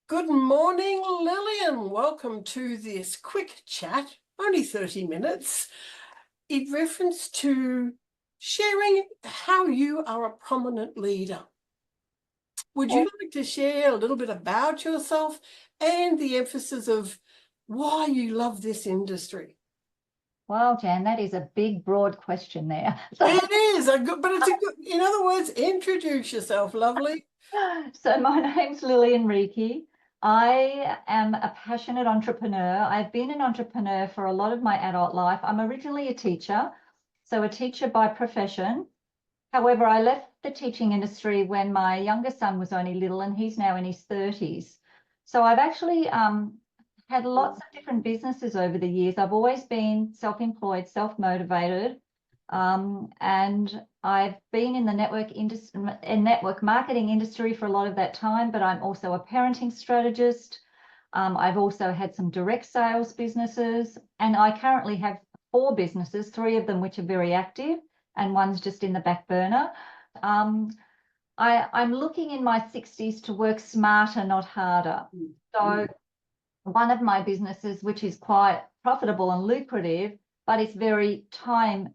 Good morning, Lillian. Welcome to this quick chat, only 30 minutes, in reference to sharing how you are a prominent leader. Would you like to share a little bit about yourself and the emphasis of why you love this industry? Wow, Jan, that is a big, broad question there. It is a good, but it's a good, in other words, introduce yourself, lovely. So my name's Lillian Reekie. I am a passionate entrepreneur. I've been an entrepreneur for a lot of my adult life. I'm originally a teacher, so a teacher by profession. However, I left the teaching industry when my youngest son was only little, and he's now in his 30s. So I've actually had lots of different businesses over the years. I've always been self-employed, self-motivated, and I've been in the network marketing industry for a lot of that time, but I'm also a parenting strategist. I've also had some direct sales businesses, and I currently have 4 businesses, 3 of them which are very active, and one's just in the back burner. I'm looking in my 60s to work smarter, not harder. So one of my businesses, which is quite profitable and lucrative, but it's very time,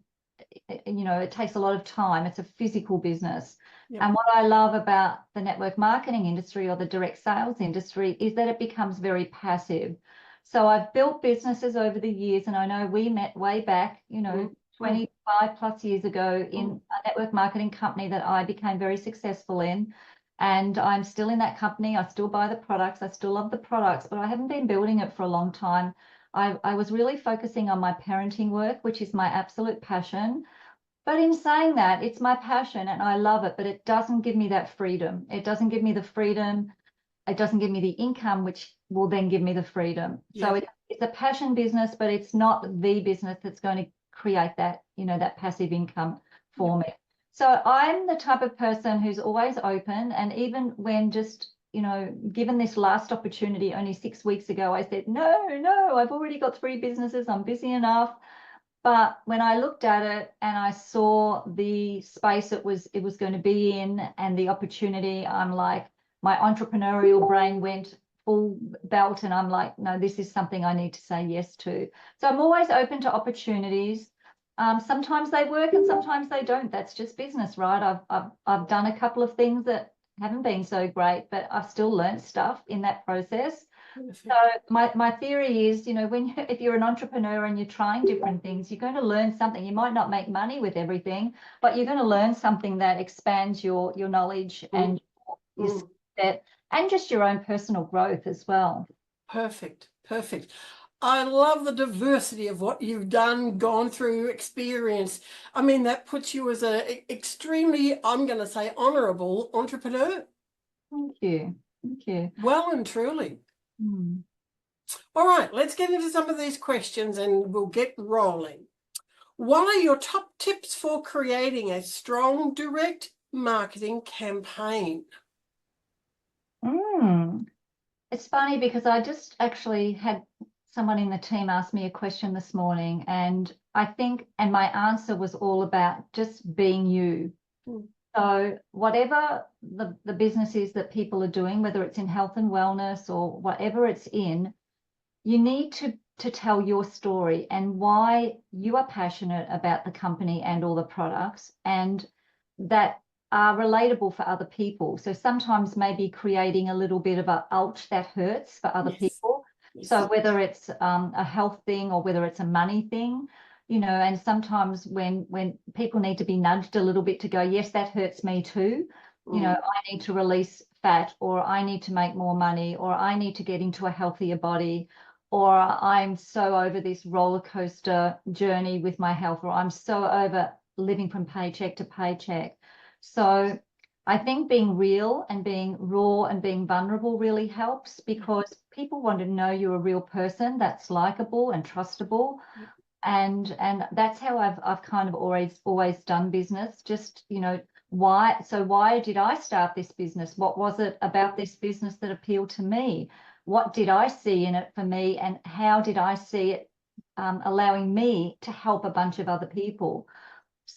it takes a lot of time. It's a physical business. Yep. And what I love about the network marketing industry or the direct sales industry is that it becomes very passive. So I've built businesses over the years, and I know we met way back, 25 plus years ago in a network marketing company that I became very successful in. And I'm still in that company. I still buy the products. I still love the products, but I haven't been building it for a long time. I was really focusing on my parenting work, which is my absolute passion. But in saying that, it's my passion and I love it, but it doesn't give me that freedom. It doesn't give me the freedom. It doesn't give me the income, which will then give me the freedom. Yeah. So it's a passion business, but it's not the business that's going to create that, that passive income for me. So I'm the type of person who's always open. And even when just, given this last opportunity only 6 weeks ago, I said, no, I've already got 3 businesses. I'm busy enough. But when I looked at it and I saw the space it was going to be in and the opportunity, I'm like, my entrepreneurial brain went full belt and I'm like, no, this is something I need to say yes to. So I'm always open to opportunities. Sometimes they work and sometimes they don't. That's just business, right? I've done a couple of things that haven't been so great, but I've still learned stuff in that process. So my theory is, if you're an entrepreneur and you're trying different things, you're going to learn something. You might not make money with everything, but you're going to learn something that expands your knowledge and your skill set and just your own personal growth as well. Perfect. I love the diversity of what you've done, gone through, experienced. I mean, that puts you as an extremely, I'm going to say, honourable entrepreneur. Thank you. Well and truly. All right, let's get into some of these questions and we'll get rolling. What are your top tips for creating a strong direct marketing campaign? It's funny because I just actually had someone in the team ask me a question this morning, and my answer was all about just being you. So whatever the business is that people are doing, whether it's in health and wellness or whatever it's in, you need to tell your story and why you are passionate about the company and all the products, and that are relatable for other people. So sometimes maybe creating a little bit of a ouch that hurts for other people. So whether it's a health thing or whether it's a money thing, and sometimes when people need to be nudged a little bit to go, yes, that hurts me too. I need to release fat, or I need to make more money, or I need to get into a healthier body, or I'm so over this roller coaster journey with my health, or I'm so over living from paycheck to paycheck. So I think being real and being raw and being vulnerable really helps, because people want to know you're a real person that's likable and trustable. And that's how I've kind of always done business. Just, why did I start this business? What was it about this business that appealed to me? What did I see in it for me, and how did I see it allowing me to help a bunch of other people?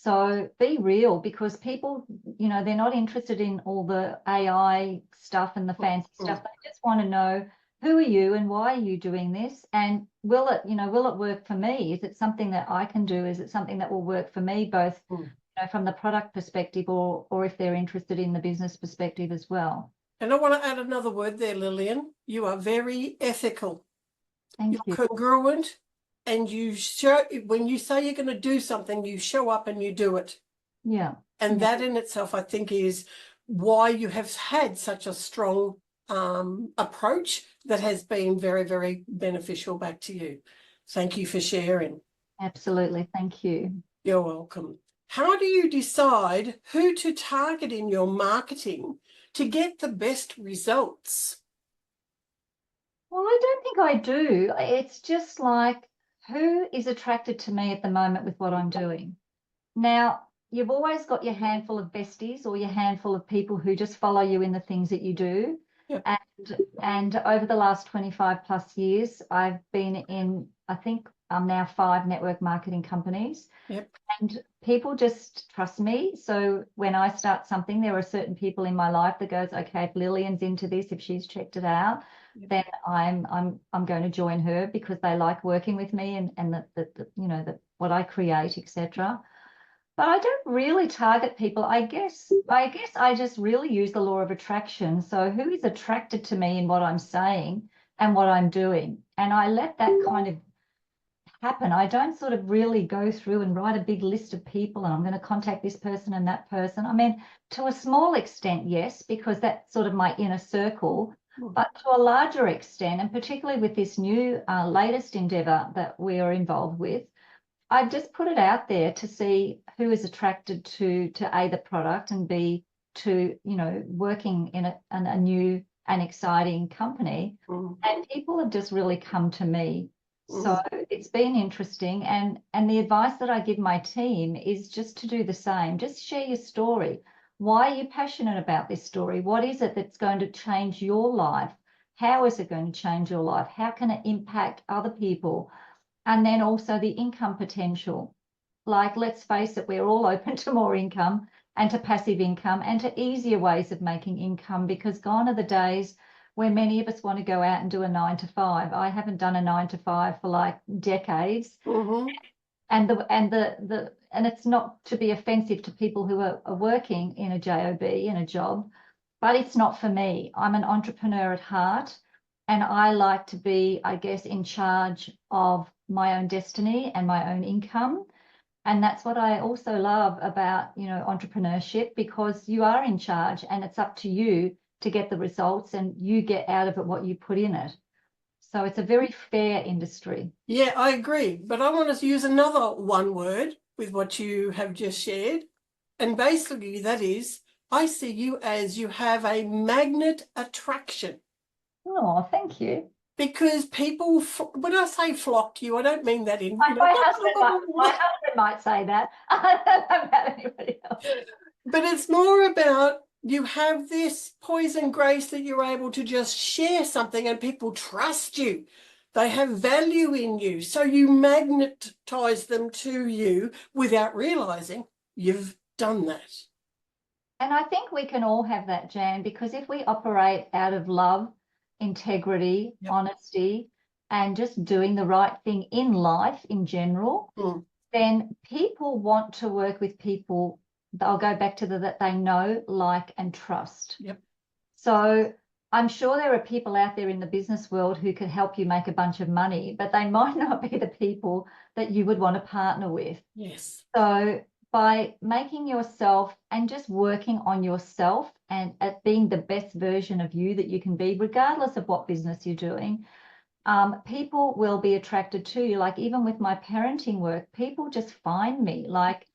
So be real, because people, you know, they're not interested in all the AI stuff and the fancy stuff. They just want to know, who are you and why are you doing this? And will it, you know, will it work for me? Is it something that I can do? Is it something that will work for me, both you know, from the product perspective, or if they're interested in the business perspective as well? And I want to add another word there, Lillian. You are very ethical. Thank You're you. congruent, and you show, when you say you're going to do something, you show up and you do it. Yeah. And that in itself, I think, is why you have had such a strong approach that has been very, very beneficial back to you. Thank you for sharing. Absolutely. Thank you. You're welcome. How do you decide who to target in your marketing to get the best results? Well, I don't think I do. It's just like, who is attracted to me at the moment with what I'm doing? Now, you've always got your handful of besties or your handful of people who just follow you in the things that you do. Yep. And over the last 25 plus years, I've been in, I think I'm now 5 network marketing companies. Yep. And people just trust me. So when I start something, there are certain people in my life that goes, okay, if Lillian's into this, if she's checked it out, then I'm going to join her, because they like working with me and the you know, what I create, etc. But I don't really target people. I guess I just really use the law of attraction. So who is attracted to me in what I'm saying and what I'm doing? And I let that kind of happen. I don't sort of really go through and write a big list of people and I'm going to contact this person and that person. I mean, to a small extent, yes, because that's sort of my inner circle. But to a larger extent, and particularly with this new latest endeavour that we are involved with, I've just put it out there to see who is attracted to A, the product, and B, to, you know, working in a new and exciting company. And people have just really come to me. So it's been interesting. And the advice that I give my team is just to do the same. Just share your story. Why are you passionate about this story? What is it that's going to change your life? How is it going to change your life? How can it impact other people? And then also the income potential. Like, let's face it, we're all open to more income and to passive income and to easier ways of making income, because gone are the days where many of us want to go out and do a 9 to 5. I haven't done a 9 to 5 for like decades. And it's not to be offensive to people who are working in a job, in a job, but it's not for me. I'm an entrepreneur at heart, and I like to be, I guess, in charge of my own destiny and my own income. And that's what I also love about, you know, entrepreneurship, because you are in charge and it's up to you to get the results, and you get out of it what you put in it. So it's a very fair industry. Yeah, I agree. But I want to use another one word with what you have just shared. And basically that is, I see you as you have a magnet attraction. Oh, thank you. Because people, when I say flock to you, I don't mean that in, you know, My husband might say that. I don't know about anybody else. But it's more about, you have this poison grace that you're able to just share something and people trust you. They have value in you. So you magnetize them to you without realizing you've done that. And I think we can all have that, Jan, because if we operate out of love, integrity, honesty, and just doing the right thing in life in general, then people want to work with people. I'll go back to that they know, like, and trust. So I'm sure there are people out there in the business world who can help you make a bunch of money, but they might not be the people that you would want to partner with. Yes. So by making yourself and just working on yourself and at being the best version of you that you can be, regardless of what business you're doing, people will be attracted to you. Like, even with my parenting work, people just find me. Like,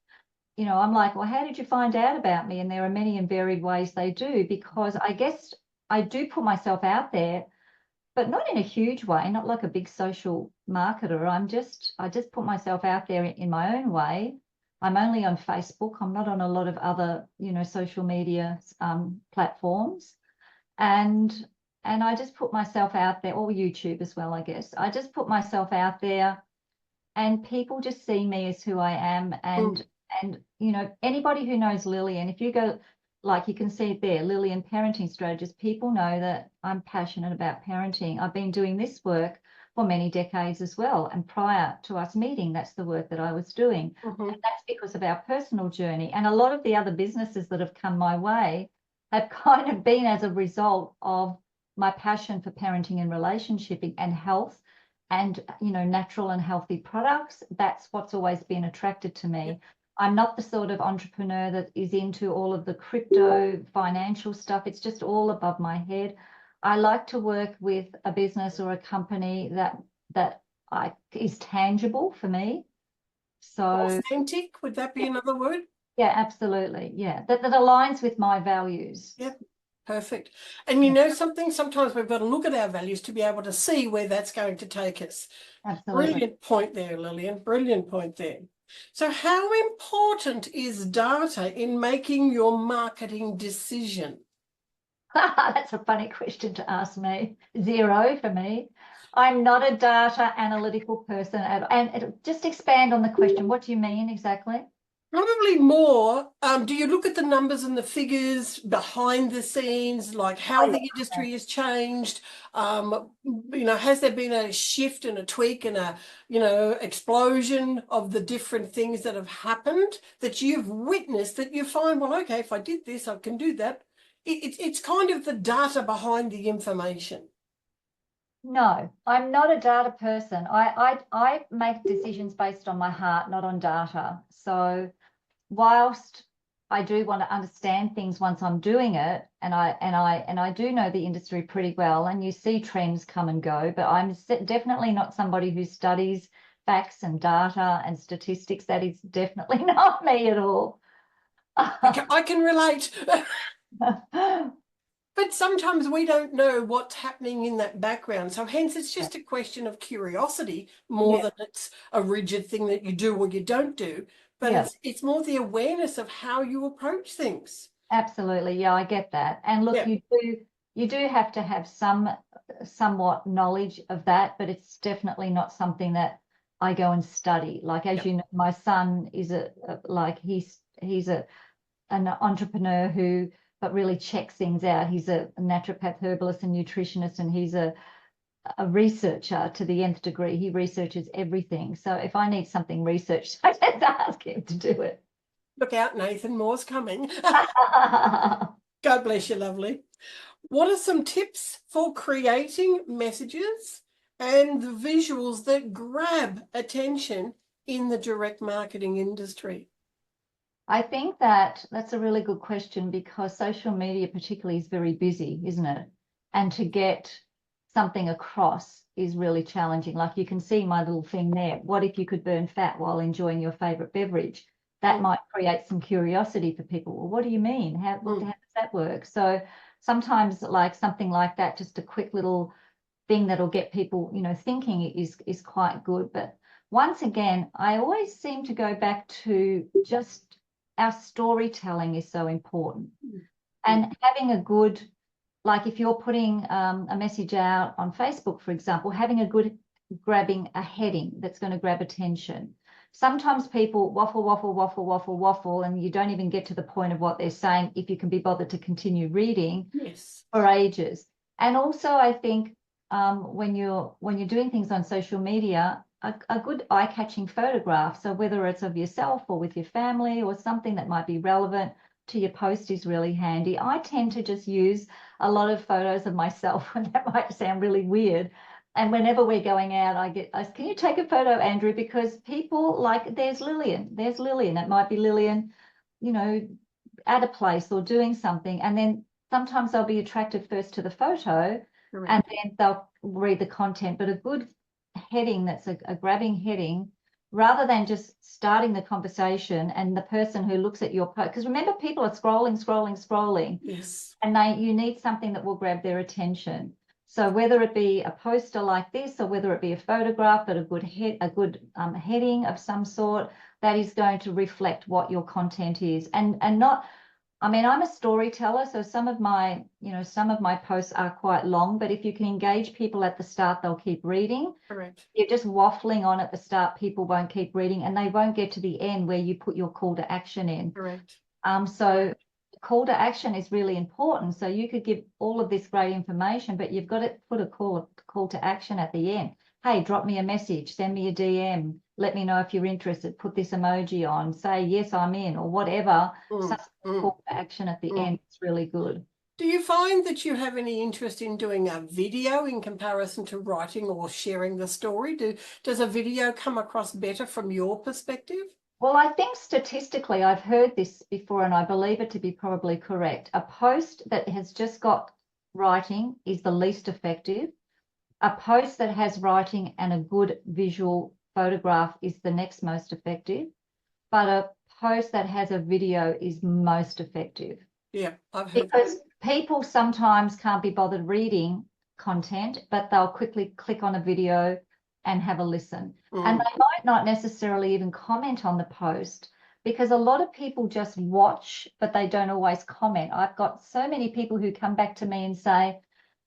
you know, I'm like, well, how did you find out about me? And there are many and varied ways they do, because I guess I do put myself out there, but not in a huge way, not like a big social marketer. I just put myself out there in my own way. I'm only on Facebook. I'm not on a lot of other, you know, social media platforms. And I just put myself out there, or YouTube as well, I guess. I just put myself out there, and people just see me as who I am. And And, you know, anybody who knows Lillian, if you go, like you can see it there, Lillian Parenting Strategies, people know that I'm passionate about parenting. I've been doing this work for many decades as well. And prior to us meeting, that's the work that I was doing. And that's because of our personal journey. And a lot of the other businesses that have come my way have kind of been as a result of my passion for parenting and relationship and health and, you know, natural and healthy products. That's what's always been attracted to me. Yep. I'm not the sort of entrepreneur that is into all of the crypto financial stuff. It's just all above my head. I like to work with a business or a company that is tangible for me. So Authentic, would that be another word? yeah, absolutely. Yeah, that aligns with my values. Yep. Perfect. And you know something, sometimes we've got to look at our values to be able to see where that's going to take us. Absolutely. Brilliant point there, Lillian. Brilliant point there. So how important is data in making your marketing decision? That's a funny question to ask me. 0 for me. I'm not a data analytical person and just expand on the question. What do you mean exactly? Probably more. Do you look at the numbers and the figures behind the scenes, like how Oh, the yeah. industry has changed? You know, has there been a shift and a tweak and a, you know, explosion of the different things that have happened that you've witnessed that you find, well, okay, if I did this, I can do that. It's kind of the data behind the information. No, I'm not a data person. I make decisions based on my heart, not on data. So whilst I do want to understand things once I'm doing it, and I do know the industry pretty well, and you see trends come and go, but I'm definitely not somebody who studies facts and data and statistics. That is definitely not me at all. I can relate. But sometimes we don't know what's happening in that background. So hence it's just a question of curiosity more Yeah, than it's a rigid thing that you do or you don't do. But yeah. it's more the awareness of how you approach things. Absolutely. Yeah, I get that. And look, Yeah, you do have to have some somewhat knowledge of that, but it's definitely not something that I go and study. Like, as yeah. you know, my son is like he's an entrepreneur who but really checks things out. He's a naturopath, herbalist, and nutritionist, and he's a researcher to the nth degree. He researches everything. So if I need something researched, I just ask him to do it. Look out, Nathan, more's coming. God bless you, lovely. What are some tips for creating messages and the visuals that grab attention in the direct marketing industry? I think that's a really good question because social media particularly is very busy, isn't it? And to get something across is really challenging. Like you can see my little thing there. What if you could burn fat while enjoying your favorite beverage? That might create some curiosity for people. Well, what do you mean? How does that work? So sometimes like something like that, just a quick little thing that'll get people, you know, thinking is quite good. But once again, I always seem to go back to just our storytelling is so important. And having a good, like if you're putting a message out on Facebook, for example, having a good grabbing a heading that's going to grab attention. Sometimes people waffle, waffle, waffle, waffle, waffle, and you don't even get to the point of what they're saying if you can be bothered to continue reading Yes. for ages. And also, I think when you're doing things on social media, a good eye-catching photograph. So whether it's of yourself or with your family or something that might be relevant to your post is really handy. I tend to just use a lot of photos of myself, and that might sound really weird. And whenever we're going out, can you take a photo, Andrew? Because people like, there's Lillian. It might be Lillian, you know, at a place or doing something. And then sometimes they'll be attracted first to the photo and then they'll read the content. But a good heading that's a grabbing heading, rather than just starting the conversation and the person who looks at your post, because remember, people are scrolling, scrolling, scrolling. Yes. And you need something that will grab their attention. So whether it be a poster like this or whether it be a photograph, but a good heading of some sort that is going to reflect what your content is, and not I mean, I'm a storyteller, so some of my posts are quite long, but if you can engage people at the start, they'll keep reading. Correct. You're just waffling on at the start, people won't keep reading, and they won't get to the end where you put your call to action in. Correct. So call to action is really important. So you could give all of this great information, but you've got to put a call to action at the end. Hey, drop me a message, send me a DM, let me know if you're interested, put this emoji on, say, yes, I'm in, or whatever. Such a call to action at the end is really good. Do you find that you have any interest in doing a video in comparison to writing or sharing the story? Does a video come across better from your perspective? Well, I think statistically, I've heard this before, and I believe it to be probably correct. A post that has just got writing is the least effective. A post that has writing and a good visual photograph is the next most effective, but a post that has a video is most effective. Yeah, I've heard because people sometimes can't be bothered reading content, but they'll quickly click on a video and have a listen. And they might not necessarily even comment on the post, because a lot of people just watch, but they don't always comment. I've got so many people who come back to me and say,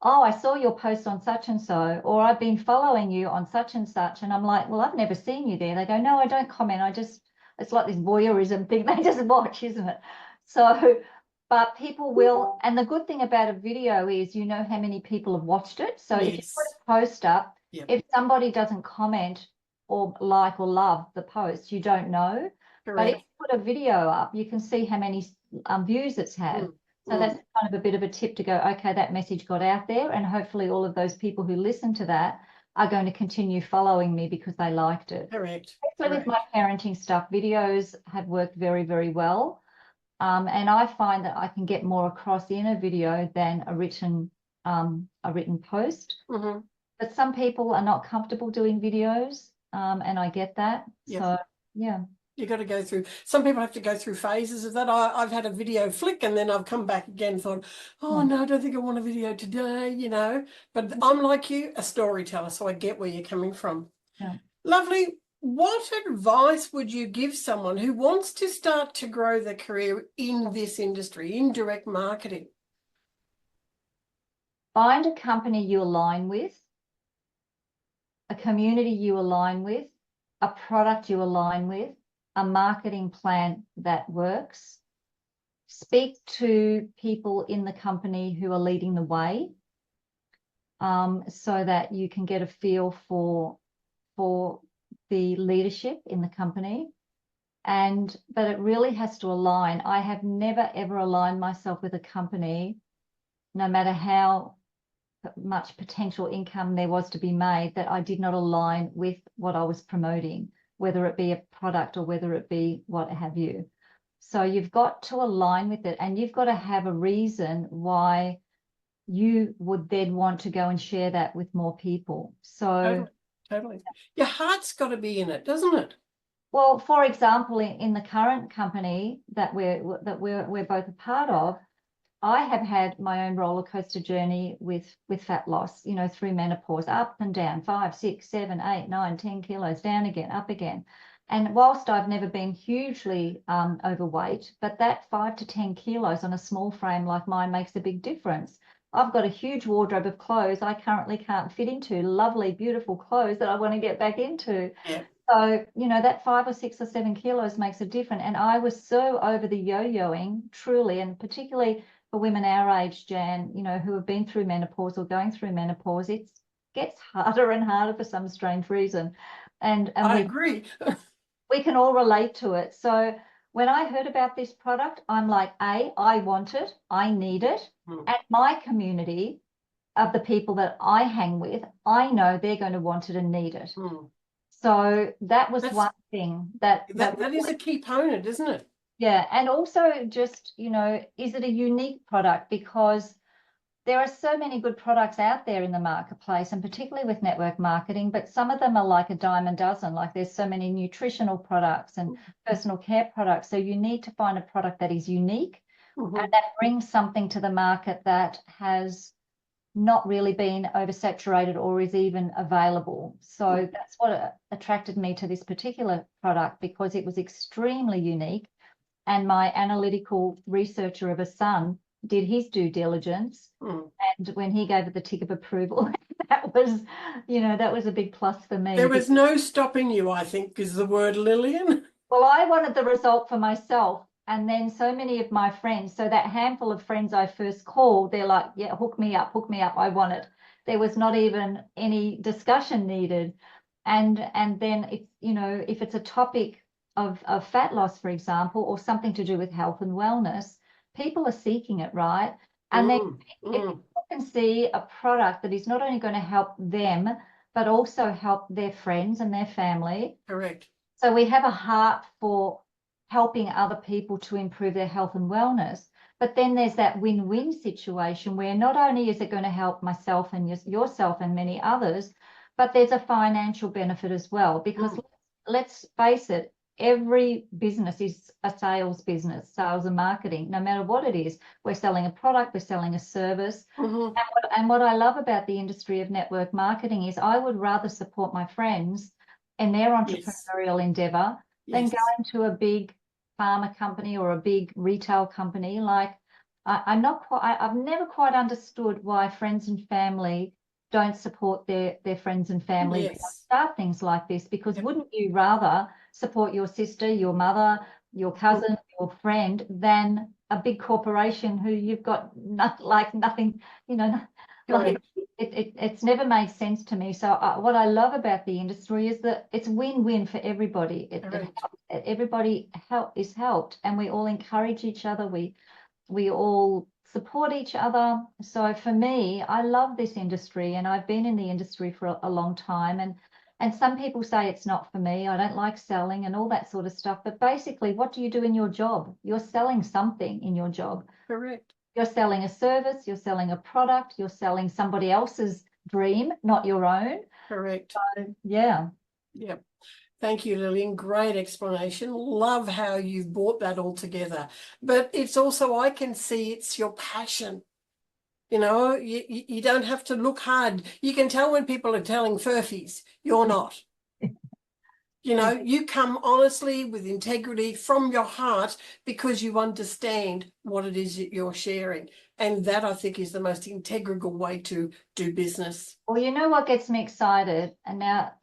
oh, I saw your post on such and so, or I've been following you on such and such. And I'm like, well, I've never seen you there. They go, no, I don't comment. It's like this voyeurism thing. They just watch, isn't it? So, but people will, and the good thing about a video is you know how many people have watched it. So if you put a post up, if somebody doesn't comment or like or love the post, you don't know. Correct. But if you put a video up, you can see how many views it's had. So that's kind of a bit of a tip to go, okay, that message got out there, and hopefully all of those people who listen to that are going to continue following me because they liked it. Correct. Especially with my parenting stuff, videos have worked very, very well. And I find that I can get more across in a video than a written post. But some people are not comfortable doing videos, and I get that. So, yeah. You got to go through, some people have to go through phases of that. I've had a video flick and then I've come back again and thought, oh no, I don't think I want a video today, you know. But I'm like you, a storyteller, so I get where you're coming from. Yeah. Lovely. What advice would you give someone who wants to start to grow their career in this industry, in direct marketing? Find a company you align with, a community you align with, a product you align with, a marketing plan that works. Speak to people in the company who are leading the way, so that you can get a feel for the leadership in the company. But it really has to align. I have never ever aligned myself with a company, no matter how much potential income there was to be made, that I did not align with what I was promoting, whether it be a product or whether it be what have you. So you've got to align with it, and you've got to have a reason why you would then want to go and share that with more people. So totally. Your heart's got to be in it, doesn't it? Well, for example, in the current company that we're both a part of, I have had my own roller coaster journey with fat loss, you know, through menopause, up and down, 5, 6, 7, 8, 9, 10 kilos, down again, up again. And whilst I've never been hugely overweight, but that 5 to 10 kilos on a small frame like mine makes a big difference. I've got a huge wardrobe of clothes I currently can't fit into, lovely, beautiful clothes that I want to get back into. Yeah. So, you know, that 5 or 6 or 7 kilos makes a difference. And I was so over the yo-yoing, truly, and particularly for women our age, Jan, you know, who have been through menopause or going through menopause, it gets harder and harder for some strange reason. And I agree. We can all relate to it. So when I heard about this product, I'm like, I want it, I need it. And my community of the people that I hang with, I know they're going to want it and need it. So that's one thing that is a key component, isn't it? Yeah. And also just, you know, is it a unique product? Because there are so many good products out there in the marketplace, and particularly with network marketing, but some of them are like a dime a dozen. Like there's so many nutritional products and personal care products. So you need to find a product that is unique and that brings something to the market that has not really been oversaturated or is even available. So that's what attracted me to this particular product, because it was extremely unique. and my analytical researcher of a son did his due diligence. And when he gave it the tick of approval, that was, that was a big plus for me. There was no stopping you, I think, is the word, Lillian. Well, I wanted the result for myself. And then so many of my friends, so that handful of friends I first called, they're like, yeah, hook me up, I want it. There was not even any discussion needed. And then it's, if it's a topic of fat loss, for example, or something to do with health and wellness, people are seeking it, right? And then if people can see a product that is not only going to help them, but also help their friends and their family. Correct. So we have a heart for helping other people to improve their health and wellness. But then there's that win-win situation where not only is it going to help myself and yourself and many others, but there's a financial benefit as well. Because let's face it, every business is a sales business, sales and marketing, no matter what it is. We're selling a product, we're selling a service. And what I love about the industry of network marketing is I would rather support my friends in their entrepreneurial endeavor than going to a big pharma company or a big retail company. Like I've never quite understood why friends and family don't support their friends and family to start things like this, because wouldn't you rather support your sister, your mother, your cousin, your friend than a big corporation who you've got nothing, like it's never made sense to me. So what I love about the industry is that it's win-win for everybody. Everybody is helped, and we all encourage each other. We all support each other. So for me, I love this industry, and I've been in the industry for a long time. And some people say it's not for me. I don't like selling and all that sort of stuff. But basically, what do you do in your job? You're selling something in your job. Correct. You're selling a service, you're selling a product, you're selling somebody else's dream, not your own. Correct. So, yeah. Yep. Thank you, Lillian. Great explanation. Love how you've brought that all together. But it's also, I can see it's your passion. You don't have to look hard. You can tell when people are telling furfies. You're not. You come honestly with integrity from your heart because you understand what it is that you're sharing. And that, I think, is the most integral way to do business. Well, you know what gets me excited? And now,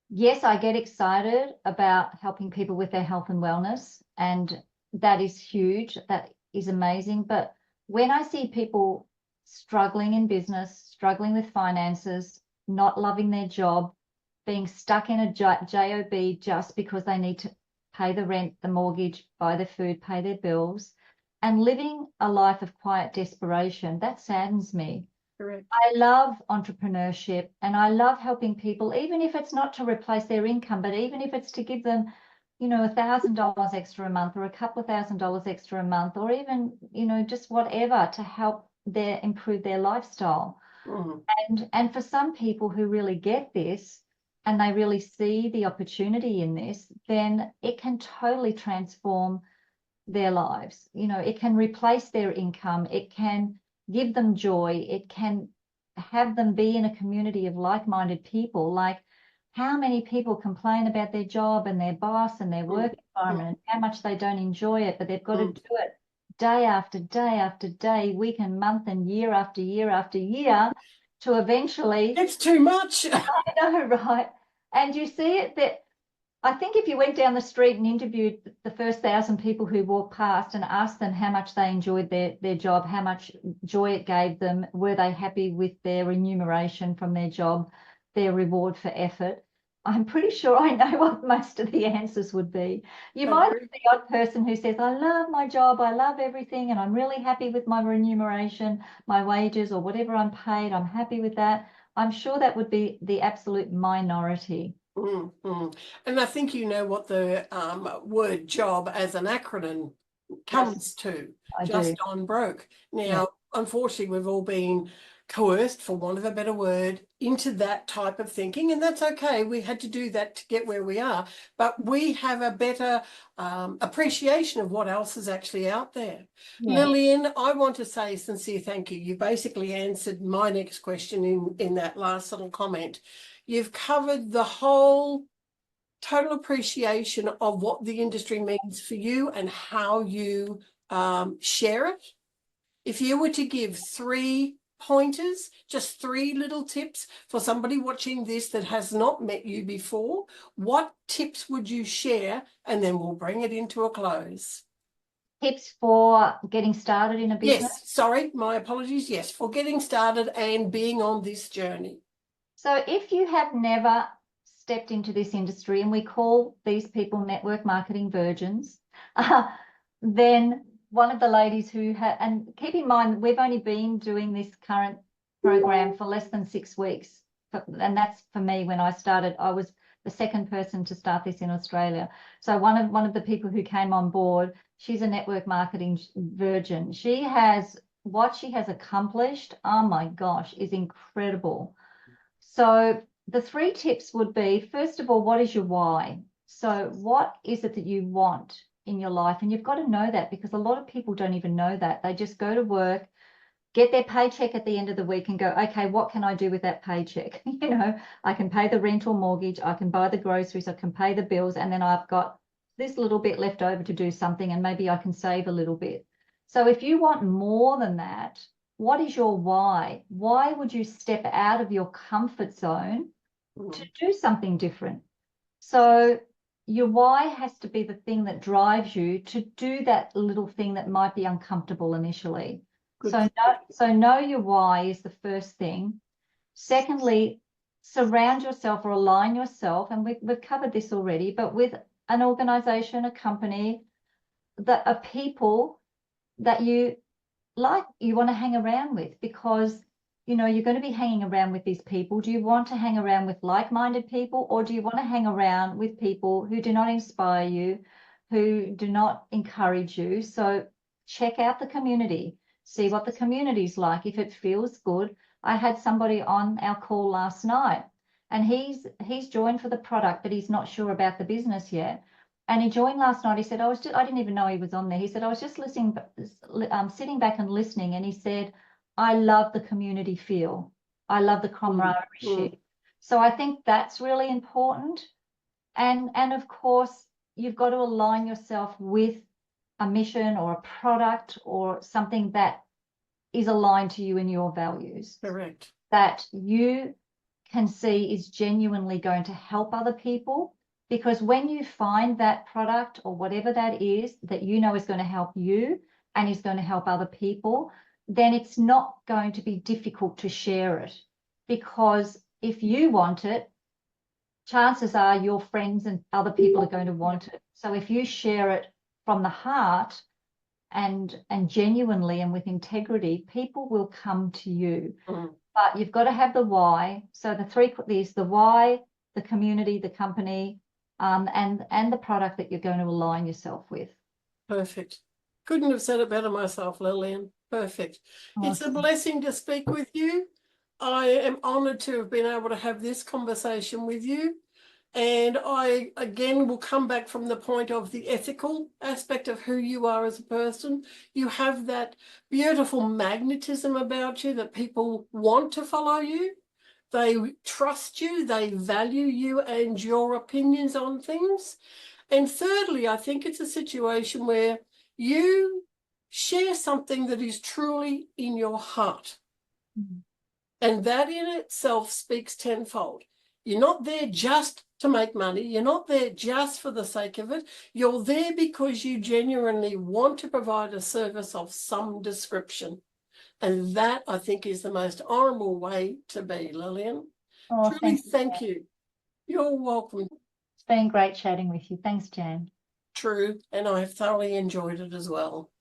yes, I get excited about helping people with their health and wellness. And that is huge. That is amazing. But when I see people struggling in business, struggling with finances, not loving their job, being stuck in a job just because they need to pay the rent, the mortgage, buy their food, pay their bills, and living a life of quiet desperation, that saddens me. Correct. I love entrepreneurship, and I love helping people, even if it's not to replace their income, but even if it's to give them, $1,000 extra a month, or a couple of $1,000s extra a month, or even, just whatever to help improve their lifestyle. And for some people who really get this, and they really see the opportunity in this, then it can totally transform their lives. It can replace their income. It can give them joy. It can have them be in a community of like-minded people. Like, how many people complain about their job and their boss and their work environment and how much they don't enjoy it, but they've got to do it day after day after day, week and month and year after year after year, to eventually... It's too much. I know, right? And you see it that I think if you went down the street and interviewed the first 1,000 people who walked past and asked them how much they enjoyed their job, how much joy it gave them, were they happy with their remuneration from their job, their reward for effort, I'm pretty sure I know what most of the answers would be. You might have the odd person who says, I love my job, I love everything, and I'm really happy with my remuneration, my wages, or whatever I'm paid, I'm happy with that. I'm sure that would be the absolute minority. And I think you know what the word job as an acronym comes to. I just do. on broke. Now, unfortunately, we've all been coerced, for want of a better word, into that type of thinking, and that's okay. We had to do that to get where we are, but we have a better appreciation of what else is actually out there. Lillian, I want to say a sincere thank you. You basically answered my next question in that last little comment. You've covered the whole total appreciation of what the industry means for you and how you share it. If you were to give 3 pointers, just 3 little tips for somebody watching this that has not met you before, what tips would you share? And then we'll bring it into a close. Tips for getting started in a business? Yes, sorry, my apologies. Yes, for getting started and being on this journey. So if you have never stepped into this industry, and we call these people network marketing virgins, then one of the ladies who had, and keep in mind, we've only been doing this current program for less than 6 weeks. And that's for me, when I started, I was the second person to start this in Australia. So one of the people who came on board, she's a network marketing virgin. What she has accomplished, oh my gosh, is incredible. So the 3 tips would be, first of all, what is your why? So what is it that you want in your life? And you've got to know that, because a lot of people don't even know that. They just go to work, get their paycheck at the end of the week and go, okay, what can I do with that paycheck? You know, I can pay the rent or mortgage, I can buy the groceries, I can pay the bills, and then I've got this little bit left over to do something, and maybe I can save a little bit. So if you want more than that, what is your why? Why would you step out of your comfort zone to do something different? So your why has to be the thing that drives you to do that little thing that might be uncomfortable initially. Good. So know your why is the first thing. Secondly, surround yourself or align yourself, and we've covered this already, but with an organization, a company, that are people that you like, you want to hang around with, because you know you're going to be hanging around with these people. Do you want to hang around with like-minded people, or do you want to hang around with people who do not inspire you, who do not encourage you? So check out the community, see what the community's like. If it feels good, I had somebody on our call last night, and he's joined for the product, but he's not sure about the business yet. And he joined last night. He said, I didn't even know he was on there. He said, I was just listening, sitting back and listening. And he said, I love the community feel. I love the camaraderie. So I think that's really important. And of course, you've got to align yourself with a mission or a product or something that is aligned to you and your values. Correct. That you can see is genuinely going to help other people. Because when you find that product or whatever that is that you know is going to help you and is going to help other people, then it's not going to be difficult to share it. Because if you want it, chances are your friends and other people are going to want it. So if you share it from the heart and genuinely and with integrity, people will come to you. But you've got to have the why. So the 3 is the why, the community, the company, and the product that you're going to align yourself with. Perfect. Couldn't have said it better myself, Lillian. Perfect. Awesome. It's a blessing to speak with you. I am honoured to have been able to have this conversation with you. And I, again, will come back from the point of the ethical aspect of who you are as a person. You have that beautiful magnetism about you that people want to follow you. They trust you, they value you and your opinions on things. And thirdly, I think it's a situation where you share something that is truly in your heart. And that in itself speaks tenfold. You're not there just to make money. You're not there just for the sake of it. You're there because you genuinely want to provide a service of some description. And that, I think, is the most honourable way to be, Lillian. Truly, thank you. You're welcome. It's been great chatting with you. Thanks, Jan. True, and I have thoroughly enjoyed it as well.